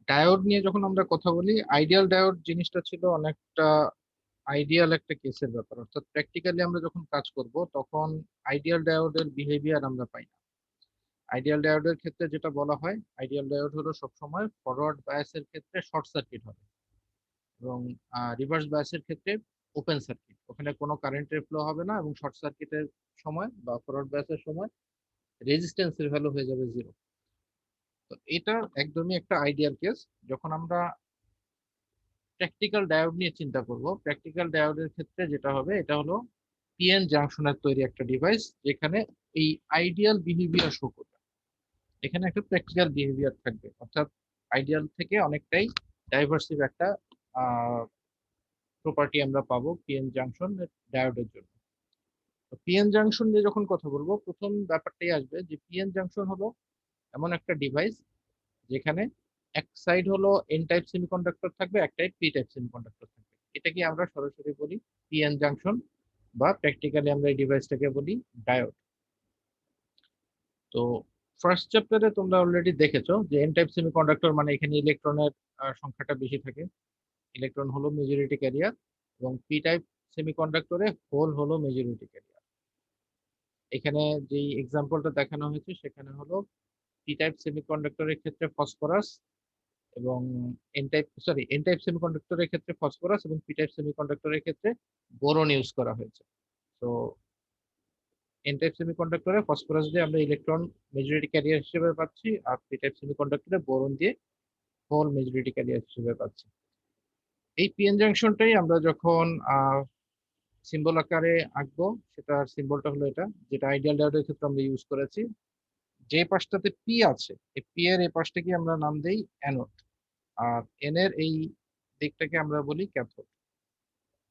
Diode নিয়ে যখন আমরা কথা বলি, আইডিয়াল ডায়োড জিনিসটা ছিল অনেকটা আইডিয়াল একটা কেসের ব্যাপার, অর্থাৎ প্র্যাকটিক্যালি আমরা যখন কাজ করব তখন আইডিয়াল ডায়োডের বিহেভিয়ার আমরা পাই না। আইডিয়াল ডায়োডের ক্ষেত্রে যেটা বলা হয়, আইডিয়াল ডায়োড হলো সবসময় ফরওয়ার্ড বায়াসের ক্ষেত্রে শর্ট সার্কিট হবে, এবং রিভার্স বায়াসের ক্ষেত্রে ওপেন সার্কিট, ওখানে কোনো কারেন্টের ফ্লো হবে না, এবং শর্ট সার্কিটের সময় বা ফরওয়ার্ড বায়াসের সময় রেজিস্ট্যান্সের ভ্যালু হয়ে যাবে জিরো। তো এটা একদমই একটা আইডিয়াল কেস। যখন আমরা প্র্যাকটিক্যাল ডায়োড নিয়ে চিন্তা করব, প্র্যাকটিক্যাল ডায়োডের ক্ষেত্রে যেটা হবে এটা হলো পিএন জাংশনের তৈরি একটা ডিভাইস, যেখানে এই আইডিয়াল বিহেভিয়ার শো করবে। এখানে একটা প্র্যাকটিক্যাল বিহেভিয়ার থাকবে, অর্থাৎ আইডিয়াল থেকে অনেকটাই ডাইভার্সিভ একটা প্রপার্টি আমরা পাবো পিএন জাংশন ডায়োডের জন্য। তো পিএন জাংশন নিয়ে যখন কথা বলবো, প্রথম ব্যাপারটাই আসবে যে পিএন জাংশন হলো এমন একটা ডিভাইস যেখানে এক সাইড হলো এন টাইপ সেমিকন্ডাক্টর থাকবে, এক টাইপ পি টাইপ সেমিকন্ডাক্টর থাকবে। এটাকে আমরা সরাসরি বলি পিএন জাংশন, বা প্র্যাকটিক্যালি আমরা এই ডিভাইসটাকে বলি ডায়োড। তো ফার্স্ট চ্যাপ্টারে তোমরা অলরেডি দেখেছো যে এন টাইপ সেমিকন্ডাক্টর মানে এখানে ইলেকট্রনের সংখ্যাটা বেশি থাকে, ইলেকট্রন হলো মেজরিটি ক্যারিয়ার, এবং পি টাইপ সেমিকন্ডাক্টরে হোল হলো মেজরিটি ক্যারিয়ার। এখানে যেই এক্সাম্পলটা দেখানো হয়েছে সেখানে হলো পি টাইপ সেমিকন্ডাক্টরের ক্ষেত্রে ফসফরাস, এবং এন টাইপ সেমিকন্ডাক্টরের ক্ষেত্রে ফসফরাস, এবং পি টাইপ সেমিকন্ডাক্টরের ক্ষেত্রে বোরন ইউজ করা হয়েছে। তো এন টাইপ সেমিকন্ডাক্টরে ফসফরাস দিয়ে আমরা ইলেকট্রন মেজরিটি ক্যারিয়ার হিসেবে পাচ্ছি, আর পি টাইপ সেমিকন্ডাক্টরে বোরন দিয়ে হোল মেজরিটি ক্যারিয়ার হিসেবে পাচ্ছি। এই পিএন জাংশনটাই আমরা যখন সিম্বল আকারে আঁকবো, সেটার সিম্বলটা হলো এটা, যেটা আইডিয়াল ডায়োডের ক্ষেত্রে আমরা ইউজ করেছি। যে পাশটাতে পি আছে, এই পি এর এই পাশটাকে আমরা নাম দেই অ্যানোড, আর এন এর এই দিকটাকে আমরা বলি ক্যাথোড।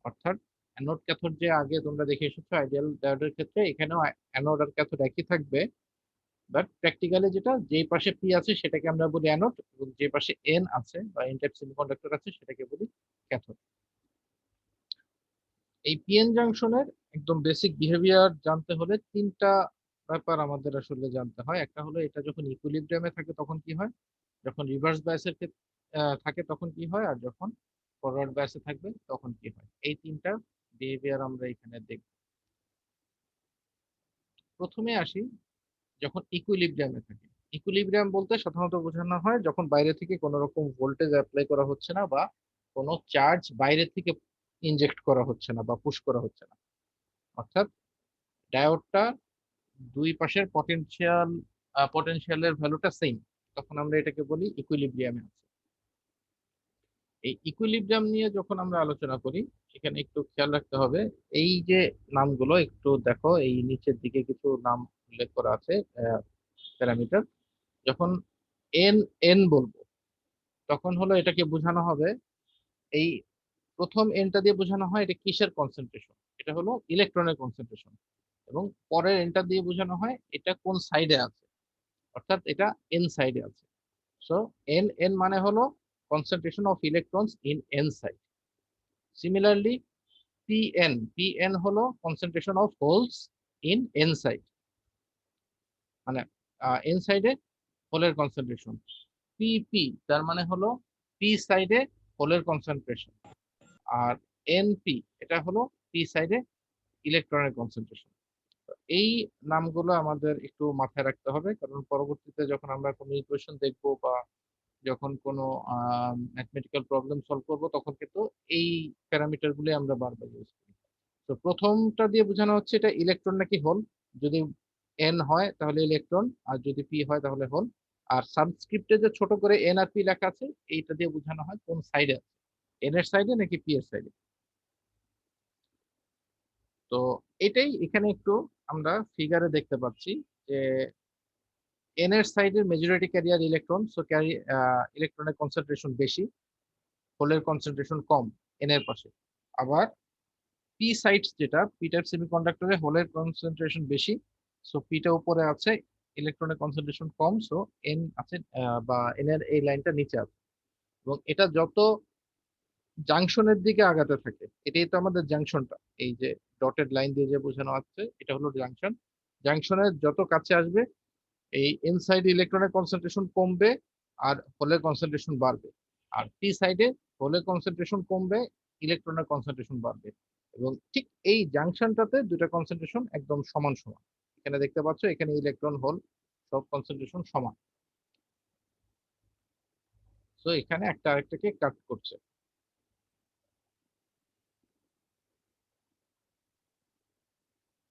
অর্থাৎ অ্যানোড ক্যাথোড যে আগে তোমরা দেখে এসেছো আইডিয়াল ডায়োডের ক্ষেত্রে, এখানেও অ্যানোড আর ক্যাথোড একই থাকবে, বাট প্র্যাকটিক্যালি যেটা যেই পাশে পি আছে সেটাকে আমরা বলি অ্যানোড, এবং যে পাশে এন আছে বা এন টাইপ সেমিকন্ডাক্টর আছে সেটাকে বলি ক্যাথোড। এই পিএন জাংশনের একদম বেসিক বিহেভিয়ার জানতে হলে তিনটা ব্যাপার আমাদের আসলে জানতে হয়। একটা হলো এটা যখন ইকুইলিব্রিয়ামে থাকে তখন কি হয়, যখন রিভার্স বায়াসের ক্ষেত্রে থাকে তখন কি হয়, আর যখন ফরওয়ার্ড বায়াসে থাকবে তখন কি হয়। এই তিনটা বিহেভিয়ার আমরা এখানে দেখব। প্রথমে আসি যখন ইকুইলিব্রিয়ামে থাকে। ইকুইলিব্রিয়াম বলতে সাধারণত বোঝানো হয় যখন বাইরে থেকে কোনো রকম ভোল্টেজ অ্যাপ্লাই করা হচ্ছে না, বা কোনো চার্জ বাইরে থেকে ইনজেক্ট করা হচ্ছে না বা পুশ করা হচ্ছে না, অর্থাৎ ডায়োডটা দুই পাশের পটেনশিয়ালের ভ্যালুটা সেম, তখন আমরা এটাকে বলি ইকুইলিব্রিয়ামে আছে। এই ইকুইলিব্রিয়াম নিয়ে যখন আমরা আলোচনা করি, এখানে একটু খেয়াল রাখতে হবে, এই যে নামগুলো একটু দেখো, এই নিচের দিকে কিছু নাম উল্লেখ করা আছে প্যারামিটার। যখন এন এন বলবো তখন হলো এটাকে বোঝানো হবে, এই প্রথম এনটা দিয়ে বোঝানো হয় এটা কিসের কনসেন্ট্রেশন, এটা হলো ইলেকট্রনের কনসেন্ট্রেশন, এবং পরের এনটা দিয়ে বোঝানো হয় এটা কোন সাইডে আছে, অর্থাৎ এটা এন সাইডে আছে। সো এন এন মানে হলো concentration of electrons in n side. Similarly, pn হলো concentration of holes in n side, মানে n সাইডে হোলের কনসেন্ট্রেশন। পিপি তার মানে হলো পি সাইডে হোলের কনসেন্ট্রেশন, আর এনপি এটা হলো পি সাইডে ইলেকট্রনের কনসেন্ট্রেশন। এই নামগুলো আমাদের একটু মাথায় রাখতে হবে, কারণ পরবর্তীতে যখন আমরা কোনো ইকুয়েশন দেখবো বা যখন কোনো ম্যাথমেটিক্যাল প্রবলেম সলভ করব তখন কিন্তু এই প্যারামিটার গুলো আমরা বারবার ইউজ করি। তো প্রথমটা দিয়ে বোঝানো হচ্ছে এটা ইলেকট্রন নাকি হোল, যদি এন হয় তাহলে ইলেকট্রন, আর যদি পি হয় তাহলে হোল। আর সাবস্ক্রিপ্টে যে ছোট করে এন আর পি লেখা আছে, এইটা দিয়ে বোঝানো হয় কোন সাইডে আছে, এন এর সাইডে নাকি পি এর সাইডে। তো এটাই এখানে একটু আমরা ফিগারে দেখতে পাচ্ছি যে এন এর সাইডের majority career electron, so carry ইলেকট্রনের কনসেন্ট্রেশন বেশি, হোলের কনসেন্ট্রেশন কম এন এর পাশে। আবার পি সাইটস যেটা পি টাইপ সেমিকন্ডাক্টরে হোলের কনসেন্ট্রেশন বেশি, সো পিটা উপরে আছে, ইলেকট্রনের কনসেন্ট্রেশন কম, সো এন আছে বা এন এর এই লাইনটা নিচে আছে। এবং এটা যত জাংশনের দিকে আগাতে থাকে, এটাই তো আমাদের জাংশনটা, এই যে ডটেড লাইন দিয়ে যে বোঝানো আছে এটা হলো জাংশন। জাংশনের যত কাছে আসবে এই ইনসাইড ইলেকট্রনের কনসেন্ট্রেশন কমবে, আর হোলের কনসেন্ট্রেশন বাড়বে। আর পি সাইডে হোলের কনসেন্ট্রেশন কমবে, ইলেকট্রনের কনসেন্ট্রেশন বাড়বে। এবং ঠিক এই জাংশনটাতে দুইটা কনসেন্ট্রেশন একদম সমান সমান। এখানে দেখতে পাচ্ছ, এখানে ইলেকট্রন হোল সব কনসেন্ট্রেশন সমান। তো এখানে একটা আরেকটাকে কাট করছে।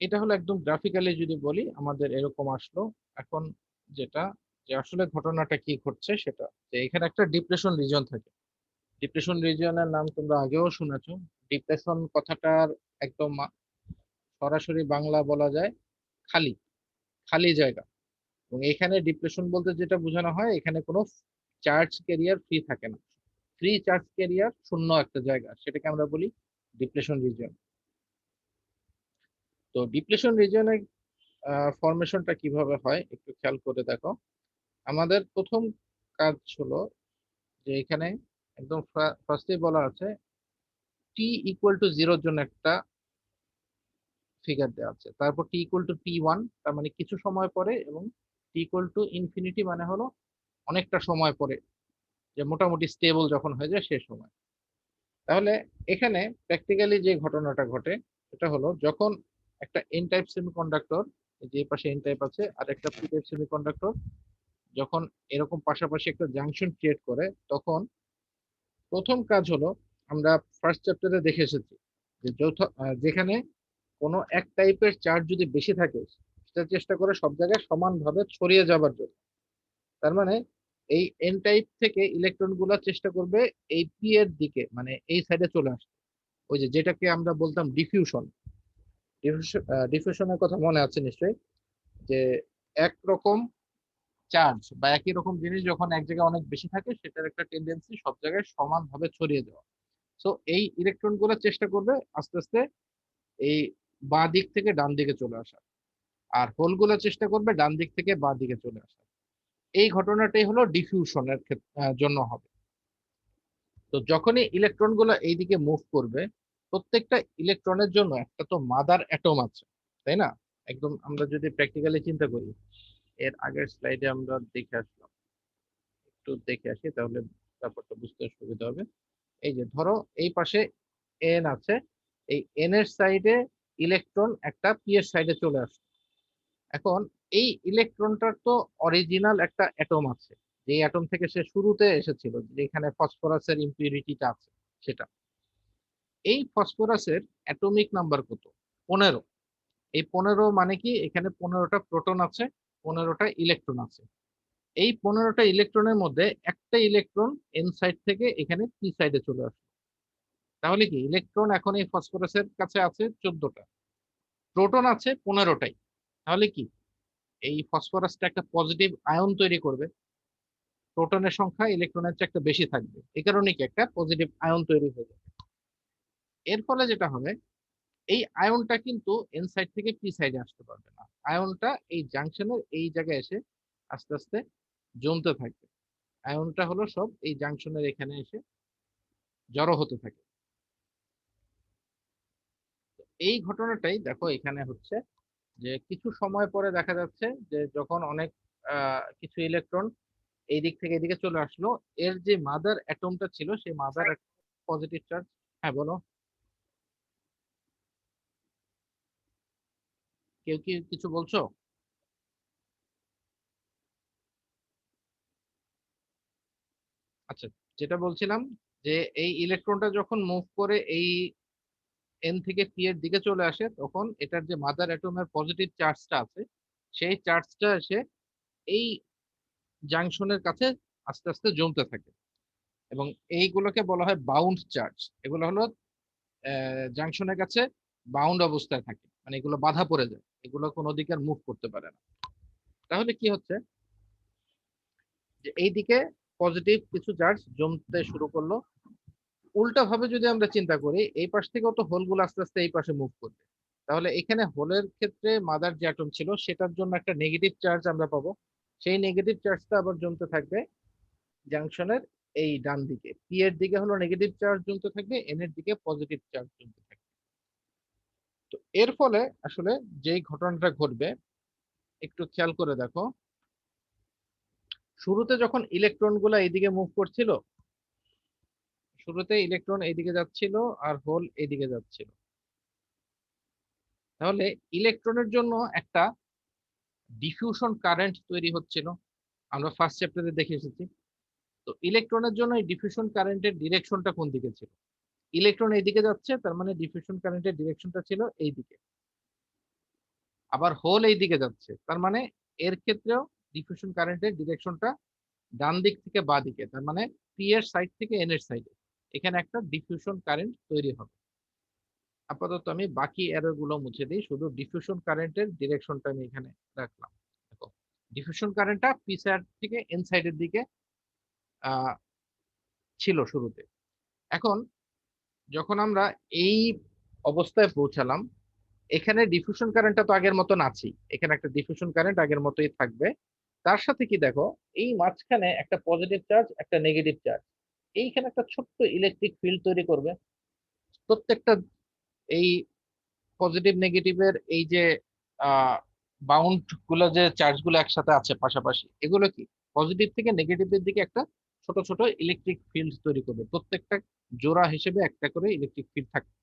এটা হলো একদম গ্রাফিক্যালি যদি বলি, আমাদের এরকম আসলো। এখন যেটা, যে আসলে ঘটনাটা কি ঘটছে সেটা, যে এখানে একটা ডিপ্রেশন রিজন থাকে। ডিপ্রেশন রিজিয়নের নাম তোমরা আগেও শুনেছো। ডিপ্রেশন কথাটার একদম সরাসরি বাংলা বলা যায় খালি, খালি জায়গা। এবং এখানে ডিপ্রেশন বলতে যেটা বোঝানো হয়, এখানে কোনো চার্জ ক্যারিয়ার ফ্রি থাকে না। ফ্রি চার্জ ক্যারিয়ার শূন্য একটা জায়গা, সেটাকে আমরা বলি ডিপ্রেশন রিজিয়ন। তো ডিপ্রেশন রিজিয়নের ফরমেশনটা কিভাবে হয় একটু খেয়াল করে দেখো। আমাদের প্রথম কাজ হলো যে এখানে একদম ফার্স্টে বলা আছে টি ইকুয়াল টু জিরোর জন্য একটা ফিগার দেওয়া আছে। তারপর T equal to T one, তার মানে কিছু সময় পরে, এবং টি ইকুয়াল টু ইনফিনিটি মানে হলো অনেকটা সময় পরে, যে মোটামুটি স্টেবল যখন হয়ে যায় সে সময়। তাহলে এখানে প্র্যাকটিক্যালি যে ঘটনাটা ঘটে সেটা হলো, যখন একটা এন টাইপ সেমিকন্ডাক্টর, যে পাশে এন টাইপ আছে আর একটা পি টাইপ সেমিকন্ডাক্টর, যখন এরকম পাশাপাশি একটা জাংশন ক্রিয়েট করে, তখন প্রথম কাজ হলো, আমরা ফার্স্ট চ্যাপ্টারে দেখে এসেছি যে যেখানে কোনো এক টাইপের চার্জ যদি বেশি থাকে, সেটা চেষ্টা করে সব জায়গায় সমানভাবে ছড়িয়ে যাবার জন্য। তার মানে এই এন টাইপ থেকে ইলেকট্রন গুলা চেষ্টা করবে এই পি এর দিকে, মানে এই সাইডে চলে আসে। ওই যে যেটাকে আমরা বলতাম ডিফিউশন। ডিফিউশনের কথা মনে আছে নিশ্চয়ই, যে একরকম চার্জ বা একই রকম জিনিস যখন এক জায়গায় অনেক বেশি থাকে, সেটার একটা টেন্ডেন্সি সব জায়গায় সমানভাবে ছড়িয়ে যাওয়া। তো এই ইলেকট্রন গুলো চেষ্টা করবে আস্তে আস্তে এই বাঁ দিক থেকে ডান দিকে চলে আসা, আর হোল গুলো চেষ্টা করবে ডান দিক থেকে বাঁ দিকে চলে আসা। এই ঘটনাটাই হলো ডিফিউশনের জন্য হবে। তো যখনই ইলেকট্রন গুলো এইদিকে মুভ করবে, প্রত্যেকটা ইলেকট্রনের জন্য একটা তো মাদার অ্যাটম আছে, তাই না? একদম আমরা যদি প্র্যাকটিক্যালি চিন্তা করি, এর আগের স্লাইডে আমরা দেখে আসলাম, একটু দেখে আসি তাহলে ব্যাপারটা বুঝতে সুবিধা হবে। এই যে ধরো এই পাশে এন আছে, এই এন এর সাইডে ইলেকট্রন একটা পি এর সাইডে চলে আসে। এখন এই ইলেকট্রনটার তো অরিজিনাল একটা অ্যাটম আছে, যে অ্যাটম থেকে সে শুরুতে এসেছিল, যেখানে ফসফরাসের ইম্পিউরিটিটা আছে সেটা। এই ফসফরাসের অ্যাটমিক নাম্বার কত? 15। এই 15 মানে কি, এখানে 15টা প্রোটন আছে, 15টা ইলেকট্রন আছে। এই 15টা ইলেকট্রনের মধ্যে একটা ইলেকট্রন এন সাইড থেকে এখানে পি সাইডে চলে আসে। তাহলে কি ইলেকট্রন এখন এই ফসফরাসের কাছে আছে 14টা, প্রোটন আছে 15টাই। তাহলে কি এই ফসফরাসটা একটা পজিটিভ আয়ন তৈরি করবে, প্রোটনের সংখ্যা ইলেকট্রনের চেয়ে একটা বেশি থাকবে, এই কারণে কি একটা পজিটিভ আয়ন তৈরি হয়ে যাবে। এর ফলে যেটা হবে, এই আয়নটা কিন্তু এন সাইড থেকে পি সাইডে আসতে পারবে না। আয়নটা এই জাংশনের এই জায়গায় এসে আস্তে আস্তে জমতে থাকবে। আয়নটা হলো সব এই জাংশনের এখানে এসে জড়ো হতে থাকে। এই ঘটনাটাই দেখো এখানে হচ্ছে, যে কিছু সময় পরে দেখা যাচ্ছে যে যখন অনেক কিছু ইলেকট্রন এই দিক থেকে এদিকে চলে আসলো, এর যে মাদার অ্যাটমটা ছিল সেই মাদার পজিটিভ চার্জ। হ্যাঁ বলো, কেউ কি কিছু বলছো? আচ্ছা, যেটা বলছিলাম, যে এই ইলেকট্রনটা যখন মুভ করে এই এন থেকে পি এর দিকে চলে আসে, তখন এটার যে মাদার অ্যাটমের পজিটিভ চার্জটা আছে, সেই চার্জটা এসে এই জাংশনের কাছে আস্তে আস্তে জমতে থাকে। এবং এইগুলোকে বলা হয় বাউন্ড চার্জ। এগুলো হলো জাংশনের কাছে বাউন্ড অবস্থায় থাকে, মানে এগুলো বাধা পড়ে যায়, এগুলো কোনো দিকে আর মুভ করতে পারে না। তাহলে কি হচ্ছে, যে এইদিকে পজিটিভ কিছু চার্জ জমতে শুরু করলো। উল্টা ভাবে যদি আমরা চিন্তা করি, এই পাশ থেকেও তো হোলগুলো আস্তে আস্তে এই পাশে মুভ করবে। তাহলে এখানে হোলের ক্ষেত্রে মাদার যে অ্যাটম ছিল সেটার জন্য একটা নেগেটিভ চার্জ আমরা পাবো। সেই নেগেটিভ চার্জটা আবার জমতে থাকবে জাংশনের এই ডান দিকে। পি এর দিকে হলো নেগেটিভ চার্জ জমতে থাকবে, এন এর দিকে পজিটিভ চার্জ জমতে থাকবে। তো এর ফলে আসলে যেই ঘটনাটা ঘটবে একটু খেয়াল করে দেখো। শুরুতে যখন ইলেকট্রন গুলা এইদিকে মুভ করছিল, শুরুতে ইলেকট্রন এইদিকে যাচ্ছিল আর হোল এইদিকে যাচ্ছিল, তাহলে ইলেকট্রনের জন্য একটা ডিফিউশন কারেন্ট তৈরি হচ্ছিল, আমরা ফার্স্ট চ্যাপ্টারে দেখে এসেছি। তো ইলেকট্রনের জন্য এই ডিফিউশন কারেন্টের ডিরেকশনটা কোন দিকে ছিল? ইলেকট্রন এইদিকে যাচ্ছে, তার মানে ডিফিউশন কারেন্টের ডিরেকশনটা ছিল এই দিকে। আবার হোল এই দিকে যাচ্ছে, তার মানে এর ক্ষেত্রেও ডিফিউশন কারেন্টের ডিরেকশনটা ডান দিক থেকে বাঁ দিকে, তার মানে পি এর সাইড থেকে এন এর সাইডে এখানে একটা ডিফিউশন কারেন্ট তৈরি হবে। আপাতত আমি বাকি এরর গুলো মুছে দিই, শুধু ডিফিউশন কারেন্টের ডিরেকশনটা আমি এখানে রাখলাম। দেখো, ডিফিউশন কারেন্টটা পি সাইড থেকে এন সাইডের দিকে আহ ছিল শুরুতে। এখন যখন আমরা এই অবস্থায় পৌঁছালাম, এখানে ডিফিউশন কারেন্টটা তো আগের মতন আছেই, এখানে একটা ডিফিউশন কারেন্ট আগের মতোই থাকবে। তার সাথে কি দেখো, এই মাঝখানে একটা পজিটিভ চার্জ একটা নেগেটিভ চার্জ এইখানে একটা ছোট্ট ইলেকট্রিক ফিল্ড তৈরি করবে। প্রত্যেকটা এই পজিটিভ নেগেটিভের এই যে বাউন্ড গুলো, যে চার্জ গুলো একসাথে আছে পাশাপাশি, এগুলো কি পজিটিভ থেকে নেগেটিভের দিকে একটা ছোট ছোট ইলেকট্রিক ফিল্ড তৈরি করবে, প্রত্যেকটা জোড়া হিসেবে একটা করে ইলেকট্রিক ফিল্ড থাকবে।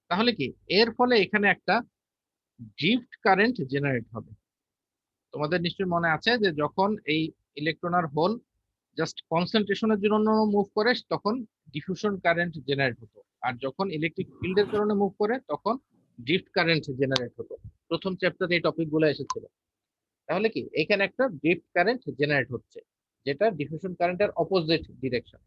তাহলে কি এর ফলে এখানে একটা ড্রিফট কারেন্ট জেনারেট হবে। তোমাদের নিশ্চয়ই মনে আছে যে যখন এই ইলেকট্রন আর হোল জাস্ট কনসেন্ট্রেশনের জন্য মুভ করে তখন ডিফিউশন কারেন্ট জেনারেট হতো, আর যখন ইলেকট্রিক ফিল্ডের কারণে মুভ করে তখন ড্রিফট কারেন্ট জেনারেট হতো। প্রথম চ্যাপ্টারে এই টপিক গুলো এসেছিল। তাহলে কি এখানে একটা ড্রিফট কারেন্ট জেনারেট হচ্ছে, যেটা ডিফিউশন কারেন্টের অপোজিট ডিরেকশন।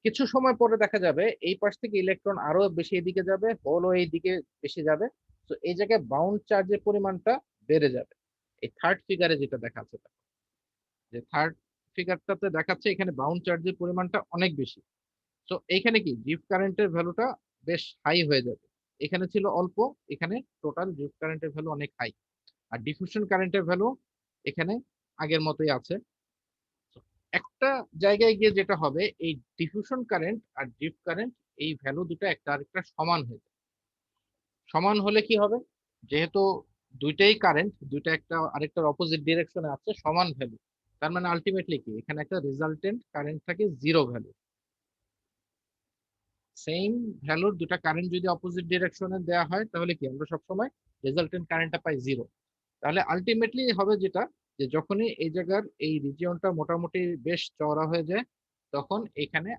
কিছু সময় পরে দেখা যাবে এই পাশ থেকে ইলেকট্রন আরো বেশি এদিকে যাবে, হোলও এই দিকে বেশি যাবে। তো এই জায়গায় বাউন্ড চার্জের পরিমাণটা বেড়ে যাবে। এই থার্ড ফিগারে যেটা দেখাচ্ছে, যে থার্ড ফিগারটাতে দেখাচ্ছে এখানে বাউন্ড চার্জের পরিমাণটা অনেক বেশি। তো এইখানে কি ড্রিফট কারেন্টের ভ্যালুটা বেশ হাই হয়ে যাবে। এখানে ছিল অল্প, এখানে টোটাল ড্রিফট কারেন্টের ভ্যালু অনেক হাই। আর ডিফিউশন কারেন্টের ভ্যালু এখানে আগের মতোই আছে। একটা জায়গায় গিয়ে যেটা হবে, এই ডিফিউশন কারেন্ট আর ড্রিফট কারেন্ট এই ভ্যালু দুটো একটা আরেকটা সমান হয়ে যাবে। সমান হলে কি হবে, যেহেতু দুইটাই কারেন্ট, দুইটা একটা আরেকটার অপোজিট ডিরেকশনে আছে, সমান ভ্যালু, তার মানে আলটিমেটলি কি এখানে একটা রেজাল্টেন্ট কারেন্ট থাকে জিরো ভ্যালু। সেম ভ্যালুর দুটা কারেন্ট যদি অপোজিট ডিরেকশনে দেওয়া হয় তাহলে কি আমরা সবসময় রেজাল্টেন্ট কারেন্টটা পাই জিরো। তাহলে আলটিমেটলি হবে যেটা, যে যখনই এই জায়গার এই রিজিয়নটা মোটামুটি বেশ চওড়া হয়ে যায়, তখন এখানে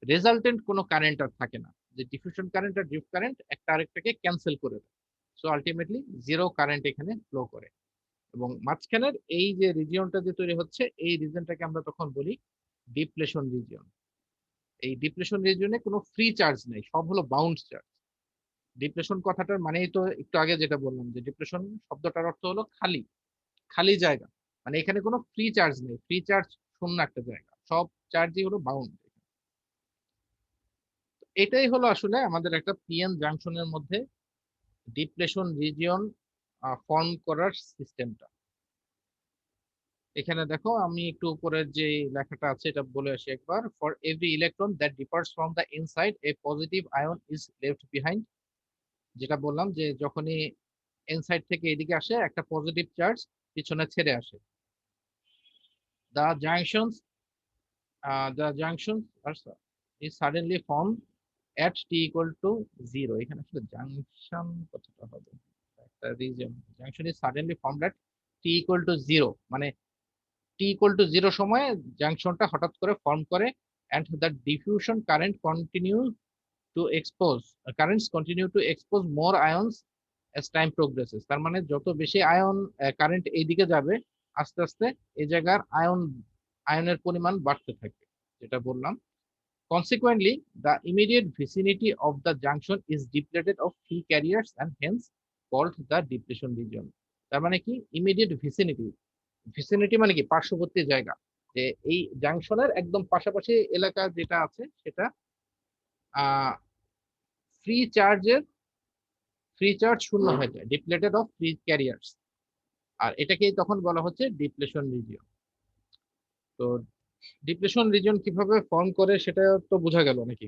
রেজাল্টেন্ট কোনো কারেন্ট আর থাকে না, যে ডিফিউশন কারেন্ট আর ড্রিফট কারেন্ট একটা আরেকটাকে ক্যান্সেল করে দেয়। সো আলটিমেটলি জিরো কারেন্ট এখানে ফ্লো করে। এবং মাঝখানের এই যে রিজিয়নটা যে তৈরি হচ্ছে, এই রিজিয়নটাকে আমরা তখন বলি ডিপ্লেশন রিজিয়ন। এই ডিপ্লেশন রিজিয়নে কোনো ফ্রি চার্জ নেই, সব হলো বাউন্ড চার্জ। ডিপ্লেশন কথাটার মানেই তো একটু আগে যেটা বললাম, যে ডিপ্লেশন শব্দটার অর্থ হলো খালি, খালি জায়গা। মানে এখানে কোনো ফ্রি চার্জ নেই, ফ্রি চার্জ শূন্য একটা জায়গা, সব চার্জই হলো বাউন্ড। এটাই হলো আসলে আমাদের একটা পিএন জাংশনের মধ্যে ডিপ্লেশন রিজিয়ন ফর্ম করার সিস্টেমটা। এখানে দেখো আমি একটু উপরের যে লেখাটা আছে এটা বলে আসি একবার। For every electron that departs from the inside a positive ion is left behind. যেটা বললাম যে যখনই ইনসাইড থেকে এদিকে আসে একটা পজিটিভ চার্জ পিছনে ছেড়ে আসে। The junctions is suddenly form at t equal to 0। এখানে আসলে জাংশন কতটা হবে, একটা reason junction is suddenly formed at t equal to 0, মানে t equal to 0 সময়ে জাংশনটা হঠাৎ করে ফর্ম করে। and the diffusion currents continue to expose more ions as time progresses। তার মানে যত বেশি আয়ন কারেন্ট এইদিকে যাবে, আস্তে আস্তে এই জায়গার আয়নের পরিমাণ বাড়তে থাকবে, যেটা বললাম। Consequently, the immediate vicinity of the junction is depleted of free carriers and hence called the depletion region। তার মানে কি ইমিডিয়েট ভিসিনিটি, ভিসিনিটি মানে কি পার্শ্ববর্তী জায়গা, যে এই জাংশনের একদম পাশাপাশি এলাকা যেটা আছে সেটা ফ্রি চার্জের, ফ্রি চার্জ শূন্য হয়ে যায়, ডিপ্লেটেড অফ ফ্রি ক্যারিয়ার্স। আর এটাকেই তখন বলা হচ্ছে ডিপ্লেশন রিজিয়ন। তো ডিপ্লেশন রিজিয়ন কিভাবে ফর্ম করে সেটা তো বোঝা গেল নাকি?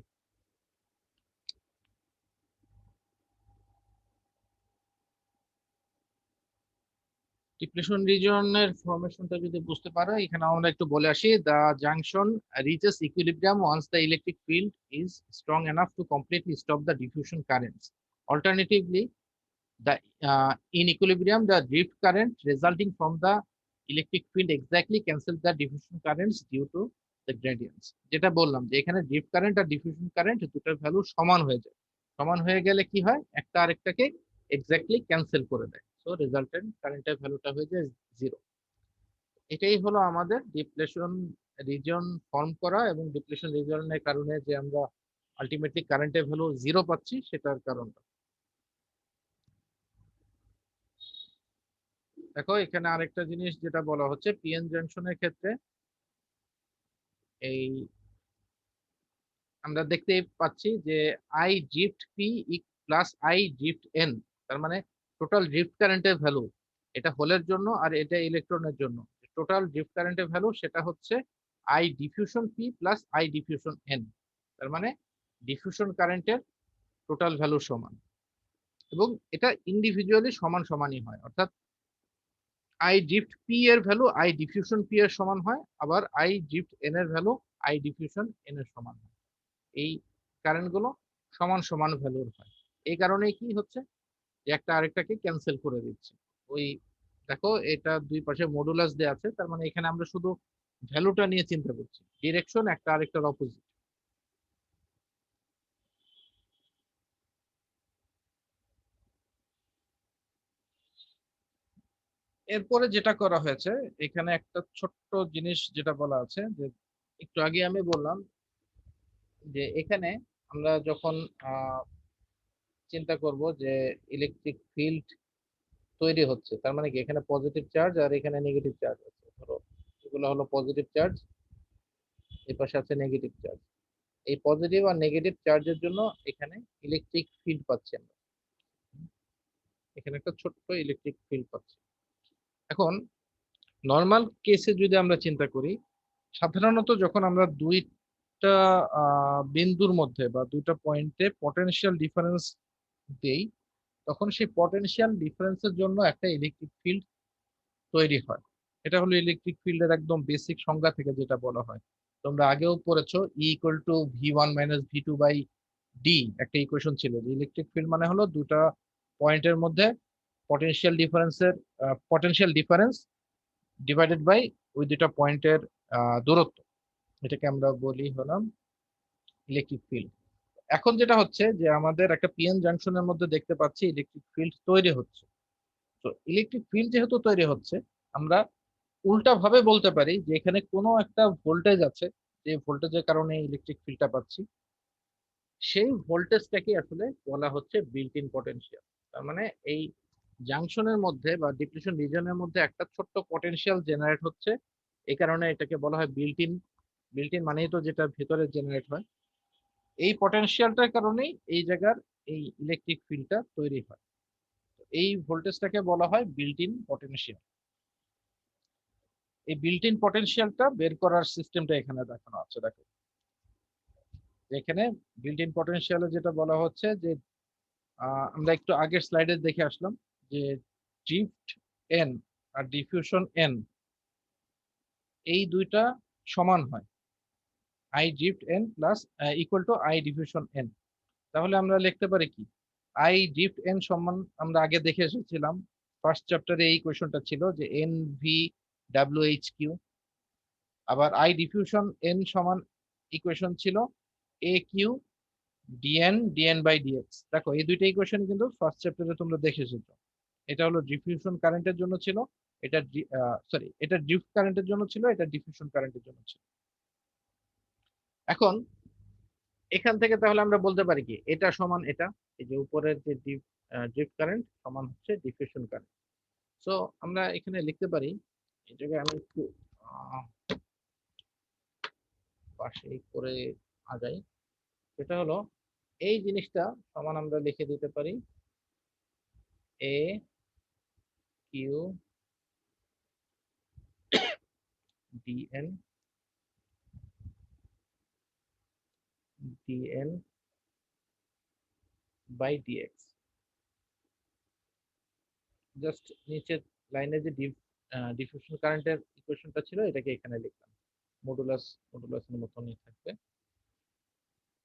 ডিপ্লেশন রিজনের ফরমেশনটা যদি বুঝতে পারো, এখানে আমরা একটু বলে আসি, the junction reaches equilibrium once the electric field is strong enough to completely stop the diffusion currents. Alternatively, the in equilibrium the drift current resulting from the electric field exactly cancels the diffusion currents due to the gradients। যেটা বললাম যে এখানে drift current আর diffusion current দুটার value সমান হয়ে যায়। সমান হয়ে গেলে কি হয়, একটা আরেকটাকে এক্স্যাক্টলি ক্যান্সেল করে দেয়, সো রেজাল্টেন্ট কারেন্টের ভ্যালুটা হয়ে যায় জিরো। এটাই হলো আমাদের ডিপ্লেশন রিজন ফর্ম করা, এবং ডিপ্লেশন রিজনের কারণে যে আমরা আলটিমেটলি কারেন্টের ভ্যালু জিরো পাচ্ছি সেটার কারণটা। দেখো এখানে আরেকটা জিনিস যেটা বলা হচ্ছে, পিএন জাংশনের ক্ষেত্রে এই আমরা দেখতে পাচ্ছি যে I drift P plus I drift N, তার মানে টোটাল ড্রিফট কারেন্টের ভ্যালু, এটা হোলের জন্য আর এটা ইলেকট্রনের জন্য, টোটাল ড্রিফট কারেন্টের ভ্যালু সেটা হচ্ছে I diffusion P plus I diffusion N. তার মানে ডিফিউশন কারেন্টের টোটাল ভ্যালু সমান, এবং এটা ইন্ডিভিজুয়ালি সমান সমানই হয়, অর্থাৎ আই ড্রিফট পি এর ভ্যালু আই ডিফিউশন পি এর সমান হয়, আবার আই ড্রিফট এন এর ভ্যালু আই ডিফিউশন এন এর সমান হয়। এই কারেন্ট গুলো সমান সমান ভ্যালুর হয়। এই কারণে কি হচ্ছে যে একটা আরেকটাকে ক্যান্সেল করে দিচ্ছে। ওই দেখো এটা দুই পাশে মডুলাস দেওয়া আছে, তার মানে এখানে আমরা শুধু ভ্যালুটা নিয়ে চিন্তা করছি, ডিরেকশন একটা আরেকটার অপোজিট। এরপরে যেটা করা হয়েছে, এখানে একটা ছোট্ট জিনিস যেটা বলা আছে, যে একটু আগে আমি বললাম যে এখানে আমরা যখন চিন্তা করব যে ইলেকট্রিক ফিল্ড তৈরি হচ্ছে, তার মানে কি এখানে পজিটিভ চার্জ আর এখানে নেগেটিভ চার্জ আছে, ধরো এগুলো হলো পজিটিভ চার্জ, এই পাশে আছে নেগেটিভ চার্জ। এই পজিটিভ আর নেগেটিভ চার্জের জন্য এখানে ইলেকট্রিক ফিল্ড পাচ্ছি আমরা, এখানে একটা ছোট্ট ইলেকট্রিক ফিল্ড পাচ্ছি। এখন নর্মাল কেসে যদি আমরা চিন্তা করি, সাধারণত যখন আমরা দুইটা বিন্দুর মধ্যে বা দুইটা পয়েন্টে পটেনশিয়াল ডিফারেন্স দেই, তখন সেই পটেনশিয়াল ডিফারেন্সের জন্য একটা ইলেকট্রিক ফিল্ড তৈরি হয়। এটা হলো ইলেকট্রিক ফিল্ডের একদম বেসিক সংজ্ঞা থেকে যেটা বলা হয়, তোমরা আগেও পড়েছো, E equal to V one minus V two by D একটা ইকুয়েশন ছিল, যে ইলেকট্রিক ফিল্ড মানে হলো দুটা পয়েন্টের মধ্যে পটেনশিয়াল ডিফারেন্সের পটেনশিয়াল ডিফারেন্স ডিভাইডেড বাই ওই দুটা পয়েন্টের দূরত্ব, এটাকে আমরা বলি হলাম ইলেকট্রিক ফিল্ড। এখন যেটা হচ্ছে যে আমাদের একটা পিএন জাংশনের মধ্যে দেখতে পাচ্ছি ইলেকট্রিক ফিল্ড তৈরি হচ্ছে। তো ইলেকট্রিক ফিল্ড যেহেতু তৈরি হচ্ছে, আমরা উল্টা ভাবে বলতে পারি যে এখানে কোনো একটা ভোল্টেজ আছে, যে ভোল্টেজের কারণে ইলেকট্রিক ফিল্ডটা পাচ্ছি, সেই ভোল্টেজটাকে আসলে বলা হচ্ছে বিল্ট ইন পটেনশিয়াল। তার মানে এই জাংশনের মধ্যে বা ডিপ্লেশন রিজনের মধ্যে একটা ছোট্ট পটেনশিয়াল জেনারেট হচ্ছে, এই কারণে এটাকে বলা হয় বিল্ট ইন। বিল্ট ইন মানেই তো যেটা ভেতরে জেনারেট হয়, এই পটেনশিয়ালটার কারণেই এই জায়গার এই ইলেকট্রিক ফিল্ডটা তৈরি হয়। এই ভোল্টেজটাকে বলা হয় বিল্ট ইন পটেনশিয়াল। এই বিল্ট ইন পটেনশিয়ালটা বের করার সিস্টেমটা এখানে দেখানো আছে, দেখো এখানে বিল্ট ইন পটেনশিয়ালে যেটা বলা হচ্ছে যে আমরা একটু আগের স্লাইডে দেখে আসলাম যে ড্রিফট এন আর ডিফিউশন এন এই দুইটা সমান হয়, I drift N plus equal to I diffusion N. তাহলে আমরা লিখতে পারি কি, আই ড্রিফট এন সমান, আমরা আগে দেখে এসেছিলাম ফার্স্ট চ্যাপ্টারে এই কোয়েশনটা ছিল যে N V W H Q, আবার আই ডিফিউশন এন সমান ইকুয়েশন ছিল A Q DN DN by DX. দেখো এই দুইটা ইকুয়েশন কিন্তু ফার্স্ট চ্যাপ্টারে তোমরা দেখে এসেছো। এটা হলো ডিফিউশন কারেন্টের জন্য ছিল, এটা সরি এটা ড্রিফট কারেন্টের জন্য ছিল, এটা ডিফিউশন কারেন্টের জন্য ছিল। এখন এখান থেকে তাহলে আমরা বলতে পারি কি, এটা সমান এটা, এই যে উপরের যে ড্রিফট কারেন্ট সমান হচ্ছে ডিফিউশন কারেন্ট। সো আমরা এখানে লিখতে পারি, এই জায়গায় আমি একটু আহ, পাশে করে আগাই, সেটা হলো এই জিনিসটা সমান আমরা লিখে দিতে পারি A Q DN DN by DX. Just নিচে লাইনে যে ডিফিউশন কারেন্টের ইকুয়েশনটা ছিল এটাকে এখানে লিখলাম, মডুলাসের মতনই থাকবে।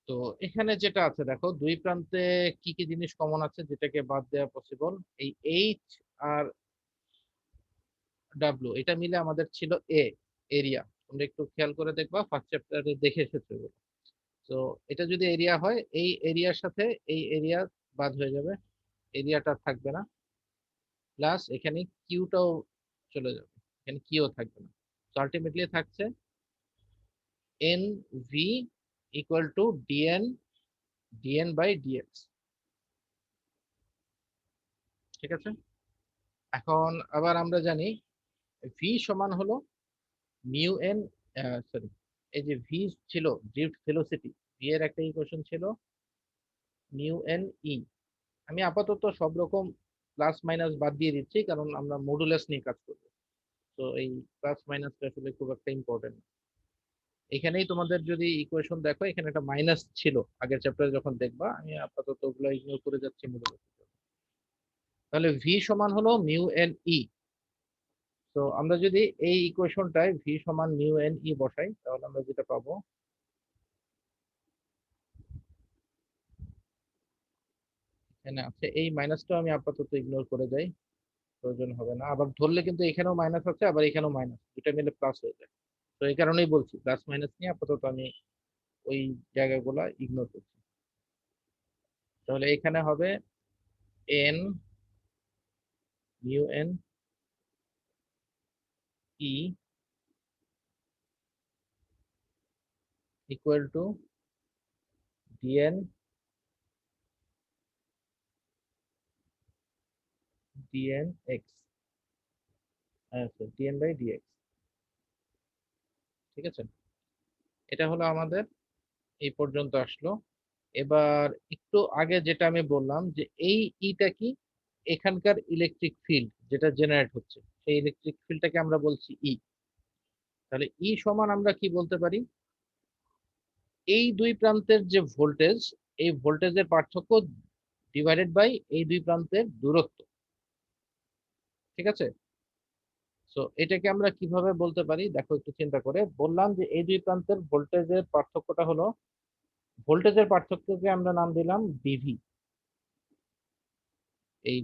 তো এখানে যেটা আছে দেখো, দুই প্রান্তে কি কি জিনিস কমন আছে যেটাকে বাদ দেওয়া পসিবল। এই এইচ আর ডাব্লিউ এটা মিলে আমাদের ছিল এরিয়া। তোমরা একটু খেয়াল করে দেখবা, ফার্স্ট চ্যাপ্টারে দেখে এসেছো এগুলো। তো এটা যদি এরিয়া হয়, এই এরিয়ার সাথে এই এরিয়া বাদ হয়ে যাবে, এরিয়াটা থাকবে না। প্লাস এখানে কিউটাও চলে যাবে, এখানে কিউ থাকবে না। তো আলটিমেটলি থাকছে N V equal to DN by DX. ঠিক আছে। এখন আবার আমরা জানি ভি সমান হলো মিউ এন, সরি, এই যে ভি ছিল ড্রিফট ভেলোসিটি, ভি এর একটা ইকুয়েশন ছিল মিউ এন ই। আমি আপাতত সব রকম প্লাস মাইনাস বাদ দিয়ে দিচ্ছি, কারণ আমরা মডুলাস নিয়ে কাজ করবো। তো এই প্লাস মাইনাসটা আসলে খুব একটা ইম্পর্টেন্ট। এখানেই তোমাদের যদি ইকুয়েশন দেখো, এখানে একটা মাইনাস ছিল আগের চ্যাপ্টারে যখন দেখবা, আমি আপাতত ওগুলো ইগনোর করে যাচ্ছি মডুলাস। তাহলে ভি সমান হলো মিউ এন ই। তো আমরা যদি এই ইকুয়েশনটায় ভি সমান মিউ এন ই বসাই, তাহলে আমরা যেটা পাবো, এখানে আছে এই মাইনাসটা, আমি আপাতত ইগনোর করে যাই, প্রয়োজন হবে না। আবার ধরলে কিন্তু এখানেও মাইনাস আছে, আবার এখানেও মাইনাস, দুটা মিলে প্লাস হয়ে যায়। তো এই কারণেই বলছি প্লাস মাইনাস নিয়ে আপাতত আমি ওই জায়গাগুলা ইগনোর করছি। তাহলে এখানে হবে N mu N E equal to DN DN X, আচ্ছা ডিএন বাই ডিএক্স। ঠিক আছে, এটা হলো আমাদের এই পর্যন্ত আসলো। এবার একটু আগে যেটা আমি বললাম যে এই ইটা কি, এখানকার ইলেকট্রিক ফিল্ড যেটা জেনারেট হচ্ছে, সেই ইলেকট্রিক ফিল্ডটাকে আমরা বলছি ই। তাহলে ই সমান আমরা কি বলতে পারি, এই দুই প্রান্তের যে ভোল্টেজ, এই ভোল্টেজের পার্থক্য ডিভাইডেড বাই এই দুই প্রান্তের দূরত্ব। ঠিক আছে। সো এটাকে আমরা কিভাবে বলতে পারি, দেখো একটু চিন্তা করে। বললাম যে এই দুই প্রান্তের ভোল্টেজের পার্থক্যটা হলো, ভোল্টেজের পার্থক্যকে আমরা নাম দিলাম ডিভি। এই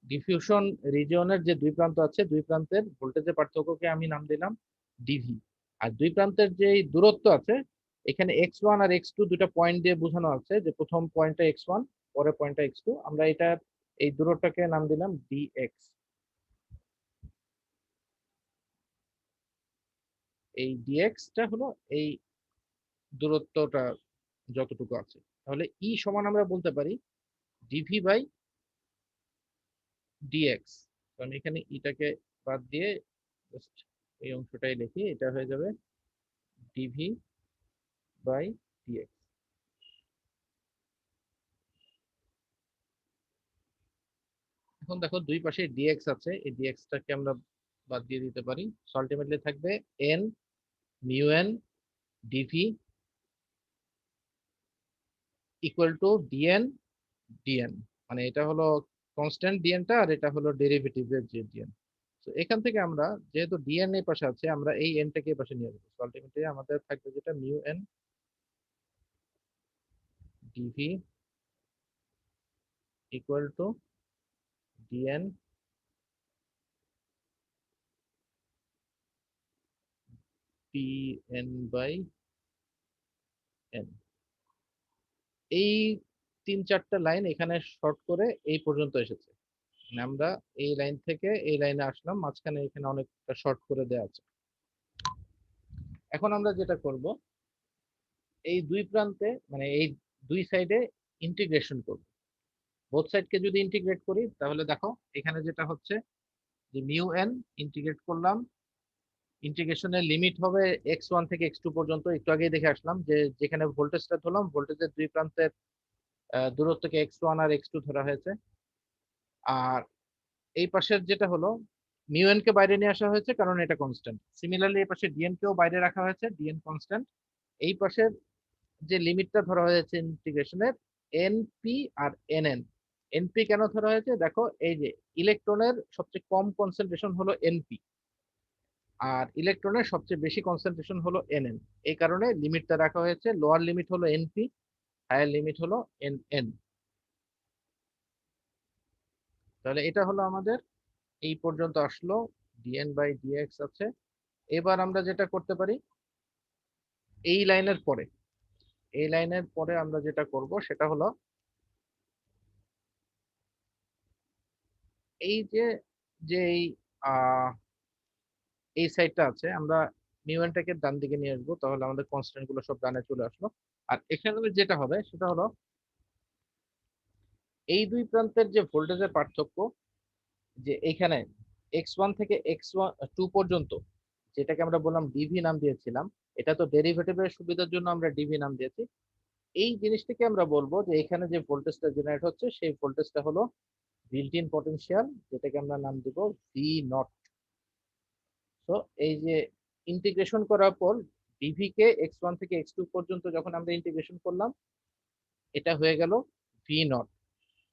ডিফিউশন রিজিয়নের যে দুই প্রান্ত আছে, দুই প্রান্তের ভোল্টেজের পার্থক্যকে আমি নাম দিলাম ডিভি। আর দুই প্রান্তের যে দূরত্ব আছে, এখানে এক্স ওয়ান আর এক্স টু দুটা পয়েন্ট দিয়ে বোঝানো আছে, যে প্রথম পয়েন্টটা এক্স ওয়ান, পরের পয়েন্টটা এক্স টু। আমরা এটার এই দূরত্বটাকে নাম দিলাম ডিএক্স। এই ডিএক্সটা হলো এই দূরত্বটা যতটুকু আছে। তাহলে ই সমান আমরা বলতে পারি ডিভি বাই ডিএক্স। কারণ এখানে ইটাকে বাদ দিয়ে জাস্ট এই অংশটাই লিখি, এটা হয়ে যাবে ডিভি বাই ডিএক্স। এখন দেখো দুই পাশে ডিএক্স আছে, এই ডিএক্সটাকে আমরা বাদ দিয়ে দিতে পারি। আলটিমেটলি থাকবে N mu N DV equal to DN DN. মানে এটা হলো কনস্ট্যান্ট ডিএনটা, আর এটা হলো ডেরিভেটিভের যে ডিএন। তো এখান থেকে আমরা, যেহেতু ডিএন এই পাশে আছে, আমরা এই এনটাকে এই পাশে নিয়ে যাবো। আলটিমেটলি আমাদের থাকবে যেটা mu N DV equal to DN P N by N. এই তিন চারটা লাইন এখানে শর্ট করে এই পর্যন্ত এসেছে। মানে আমরা এই লাইন থেকে এই লাইনে আসলাম, মাঝখানে এখানে অনেকটা শর্ট করে দেওয়া আছে। এখন আমরা যেটা করব, এই দুই প্রান্তে মানে এই দুই সাইডে ইন্টিগ্রেশন করব। বোথ সাইডকে যদি ইন্টিগ্রেট করি, তাহলে দেখো এখানে যেটা হচ্ছে যে মিউ এন ইন্টিগ্রেট করলাম, ইন্টিগ্রেশনের লিমিট হবে এক্স ওয়ান থেকে এক্স টু পর্যন্ত। একটু আগেই দেখে আসলাম যে যেখানে ভোল্টেজটা ধরলাম, ভোল্টেজের দুই প্রান্তের দূরত্বকে এক্স ওয়ান আর এক্স টু ধরা হয়েছে। আর এই পাশের যেটা হলো মিউ এন কে বাইরে নিয়ে আসা হয়েছে, কারণ এটা কনস্ট্যান্ট। সিমিলারলি এই পাশে ডিএন কেও বাইরে রাখা হয়েছে, ডিএন কনস্ট্যান্ট। এই পাশের যে লিমিটটা ধরা হয়েছে ইন্টিগ্রেশনের, N P R N N, NP কেন ধরা হয়েছে দেখো, এই যে ইলেকট্রনের সবচেয়ে কম কনসেন্ট্রেশন হলো এনপি, আর ইলেকট্রনের সবচেয়ে বেশি কনসেন্ট্রেশন হলো এনএন। এই কারণে লিমিটটা রাখা হয়েছে, লোয়ার লিমিট হলো এনপি, হায়ার লিমিট হলো এনএন। তাহলে এটা হলো আমাদের এই পর্যন্ত আসলো, ডিএন বাই ডিএক্স আছে। এবার আমরা যেটা করতে পারি, এই লাইনের পরে এই লাইনের পরে আমরা যেটা করব সেটা হলো, এই যে যে এই আহ, এই সাইডটা আছে, আমরা মিউএনটাকে ডান দিকে নিয়ে আসবো, তাহলে আমাদের কনস্ট্যান্ট গুলো সব ডানে চলে আসলো। আর এখানে যেটা হবে সেটা হলো, এই দুই প্রান্তের যে ভোল্টেজের পার্থক্য, যে এখানে x1 থেকে x2 পর্যন্ত, যেটাকে আমরা বললাম ডিভি নাম দিয়েছিলাম, এটা তো ডেরিভেটিভের সুবিধার জন্য আমরা ডিভি নাম দিয়েছি। এই জিনিসটাকে আমরা বলবো যে এখানে যে ভোল্টেজটা জেনারেট হচ্ছে সেই ভোল্টেজটা হলো বিল্ট ইন পটেনশিয়াল, যেটাকে আমরা নাম দিব ভি নট। তো এই যে ইন্টিগ্রেশন করার পর ডিভি কে x1 থেকে x2 পর্যন্ত যখন আমরা ইন্টিগ্রেশন করলাম, এটা হয়ে গেল ভি নট।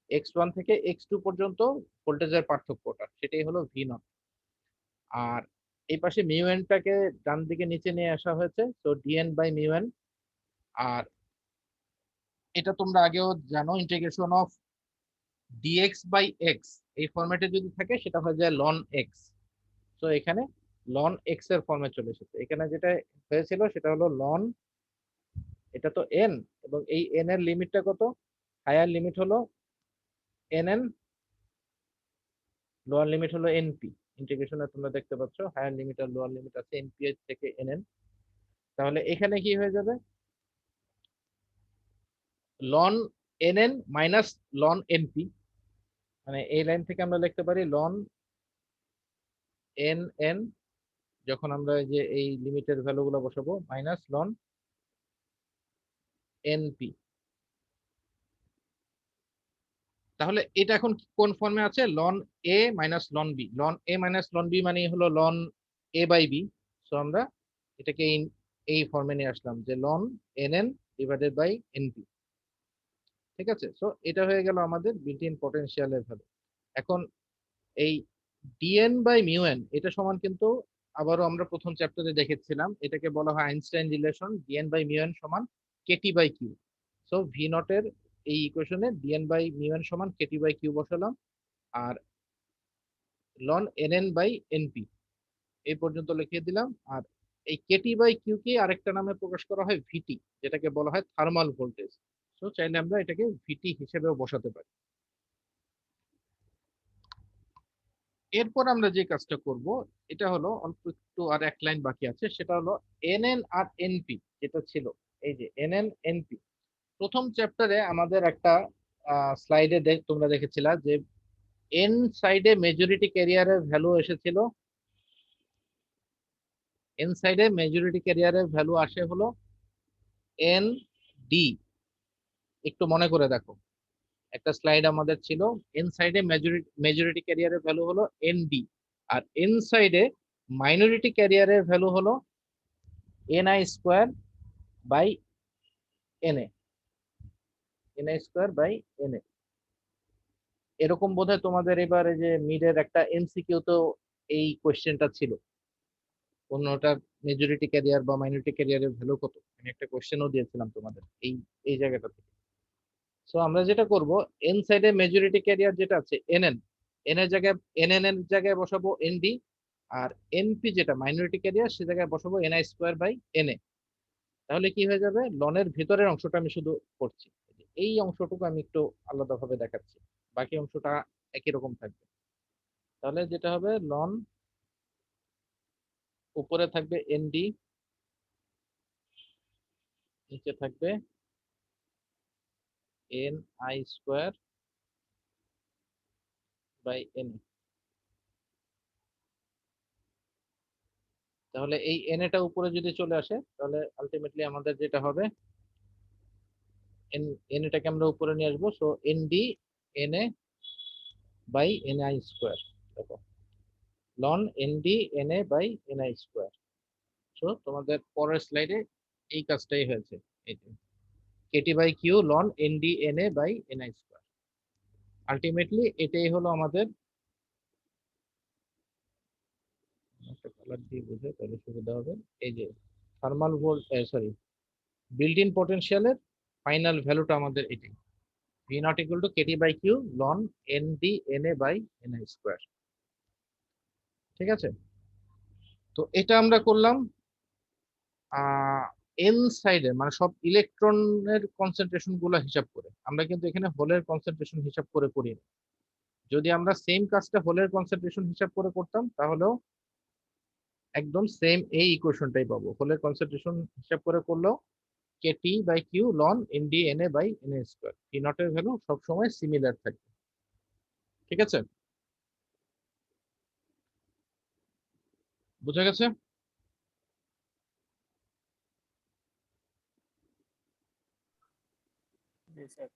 x1 থেকে x2 পর্যন্ত ভোল্টেজের পার্থক্যটা, সেটাই হলো ভি নট। আর এই পাশে মিউএনটাকে ডান দিকে নিচে নিয়ে আসা হয়েছে, তো ডিএন বাই মিউএন। আর এটা তোমরা আগেও জানো, integration of DX by X এই ফরম্যাটে যদি থাকে সেটা হয়ে যায় লন এক্স। তো এখানে লন এক্স এর ফর্মে চলে এসেছে। এখানে যেটা হয়েছিল সেটা হলো লন, এটা তো এন, এবং এই এন এর লিমিটটা কত, হায়ার লিমিট হলো এন এন, লোয়ার লিমিট হলো এনপি। ইন্টিগ্রেশনে তোমরা দেখতে পাচ্ছ হায়ার লিমিট আর লোয়ার লিমিট আছে এনপি এর থেকে এনএন। তাহলে এখানে কি হয়ে যাবে, ln NN minus ln NP, মানে এই লাইন থেকে আমরা লিখতে পারি লন এন এন, যখন আমরা যে এই লিমিটের ভ্যালু গুলো বসাবো, মাইনাস লন এনপি। তাহলে এটা এখন কোন ফর্মে আছে, ln A minus ln B. Ln A minus ln B মানে হলো ln A by B. So আমরা এটাকে এই ফর্মে নিয়ে আসলাম, যে ln N N divided by NP. ঠিক আছে, সো এটা হয়ে গেল আমাদের বিল্ট ইন পটেনশিয়ালের ভ্যালু। এখন এই ডিএন বাই মিউএন এটা সমান কিন্তু, আবারও আমরা প্রথম চ্যাপ্টারে দেখেছিলাম, এটাকে বলা হয় Einstein relation, D n by mu n সমান KT by Q. So V নটের এই ইকুয়েশনে ডিএন বাই মিউএন সমান কেটি বাই কিউ বসালাম, আর ln N N by NP এই পর্যন্ত লিখিয়ে দিলাম। আর এই কেটি বাই কিউ কে আরেকটা নামে প্রকাশ করা হয় ভিটি, যেটাকে বলা হয় থার্মাল ভোল্টেজ। তো চাইলে আমরা এটাকে ভিটি হিসেবেও বসাতে পারি। এরপর আমরা যে কাজটা করব, এটা হলো অল্প একটু আর এক লাইন বাকি আছে, সেটা হলো এনএন আর এনপি যেটা ছিল, এই যে এনএন এনপি। প্রথম চ্যাপ্টারে আমাদের একটা স্লাইডে তোমরা দেখেছিলা যে এন সাইডে মেজরিটি ক্যারিয়ারের ভ্যালু এসেছিল, এন সাইডে মেজরিটি ক্যারিয়ারের ভ্যালু আসে হলো এন ডি। একটু মনে করে দেখো, একটা স্লাইড আমাদের ছিল, এন সাইডে মেজরিটি ক্যারিয়ারের ভ্যালু হলো এন ডি, আর এন সাইডে মাইনরিটি ক্যারিয়ারের ভ্যালু হলো N I square by N A, N I square by N A. এরকম বোধহয় তোমাদের এবারে যে মিডের একটা এমসিকিউ তো এই কোয়েশ্চেনটা ছিল, কোনটার মেজরিটি ক্যারিয়ার বা মাইনরিটি ক্যারিয়ারের ভ্যালু কত, আমি একটা কোয়েশ্চেনও দিয়েছিলাম তোমাদের এই এই জায়গাটা থেকে। সো আমরা যেটা করব, এন সাইডে মেজরিটি ক্যারিয়ার যেটা আছে এনএন, এন এর জায়গায় এনএন এর জায়গায় বসাবো এনডি, আর এনপি যেটা মাইনরিটি ক্যারিয়ার সে জায়গায় বসাবো N I square by N A. তাহলে কি হয়ে যাবে, লনের ভিতরের অংশটা আমি শুধু করছি, এই অংশটুকু আমি একটু আলাদাভাবে দেখাচ্ছি, বাকি অংশটা একই রকম থাকবে। তাহলে যেটা হবে, লন উপরে থাকবে এনডি, নিচে থাকবে N I square by N. তাহলে এই এন এটা উপরে যদি চলে আসে, তাহলে আলটিমেটলি আমাদের যেটা হবে, এন এন এটাকে আমরা উপরে নিয়ে আসবো, so N D N A by N I square. দেখো, ln N D N A by N I square. So তোমাদের পরের স্লাইডে এই কাজটাই হয়েছে, এটা KT by Q ln N D N A by N I square. Ultimately এটাই হলো আমাদের, একটা কালার দিয়ে বুঝে তাহলে সুবিধা হবে। এই যে thermal volt, sorry, built in পটেনশিয়ালের ফাইনাল ভ্যালুটা আমাদের এটাই, V not equal to KT by Q ln N D N A by N I square. ঠিক আছে, তো এটা আমরা করলাম এন সাইডে, মানে সব ইলেকট্রনের কনসেন্ট্রেশন গুলো হিসাব করে। আমরা কিন্তু এখানে হোলের কনসেন্ট্রেশন হিসাব করে করি না। যদি আমরা সেম কাজটা হোলের কনসেন্ট্রেশন হিসাব করে করতাম তাহলেও একদম সেম এই ইকুয়েশনটাই পাবো। হোলের কনসেন্ট্রেশন হিসাব করে করলেও KT by Q ln N D N A by N A square, T নটের ভ্যালু সবসময় সিমিলার থাকবে। ঠিক আছে, বুঝা গেছে? জি স্যার।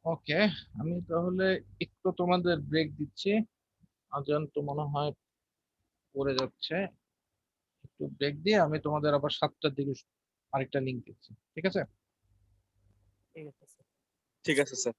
ওকে, আমি তাহলে একটু তোমাদের ব্রেক দিচ্ছি, আজান তো মনে হয় পড়ে যাচ্ছে। একটু ব্রেক দিয়ে আমি তোমাদের আবার 7টার দিকে আরেকটা লিঙ্ক দিচ্ছি। ঠিক আছে? ঠিক আছে স্যার। ঠিক আছে স্যার।